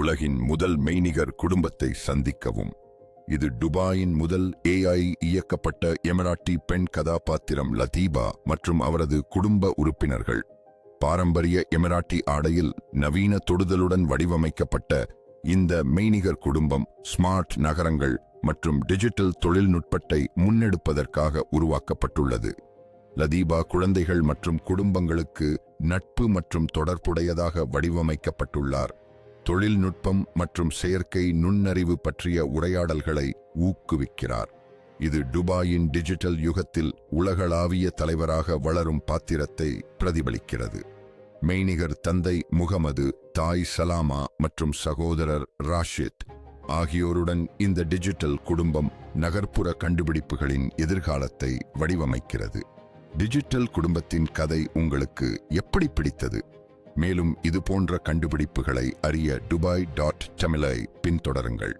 உலகின் முதல் மெய்நிகர் குடும்பத்தை சந்திக்கவும். இது துபாயின் முதல் AI இயக்கப்பட்ட எமிராட்டி பெண் கதாபாத்திரம் லதீபா மற்றும் அவரது குடும்ப உறுப்பினர்கள். பாரம்பரிய எமிராட்டி ஆடையில் நவீன தொடுதலுடன் வடிவமைக்கப்பட்ட இந்த மெய்நிகர் குடும்பம் ஸ்மார்ட் நகரங்கள் மற்றும் டிஜிட்டல் தொழில்நுட்பத்தை முன்னெடுப்பதற்காக உருவாக்கப்பட்டுள்ளது. லதீபா குழந்தைகள் மற்றும் குடும்பங்களுக்கு நட்பு மற்றும் தொடர்புடையதாக வடிவமைக்கப்பட்டுள்ளார். தொழில்நுட்பம் மற்றும் செயற்கை நுண்ணறிவு பற்றிய உரையாடல்களை ஊக்குவிக்கிறார். இது துபாயின் டிஜிட்டல் யுகத்தில் உலகளாவிய தலைவராக வளரும் பாத்திரத்தை பிரதிபலிக்கிறது. மெய்நிகர் தந்தை முகமது, தாய் சலாமா மற்றும் சகோதரர் ராஷித் ஆகியோருடன் இந்த டிஜிட்டல் குடும்பம் நகர்ப்புற கண்டுபிடிப்புகளின் எதிர்காலத்தை வடிவமைக்கிறது. டிஜிட்டல் குடும்பத்தின் கதை உங்களுக்கு எப்படி பிடித்தது? மேலும் இதுபோன்ற கண்டுபிடிப்புகளை அறிய dubai.tamil-ஐ பின்தொடருங்கள்.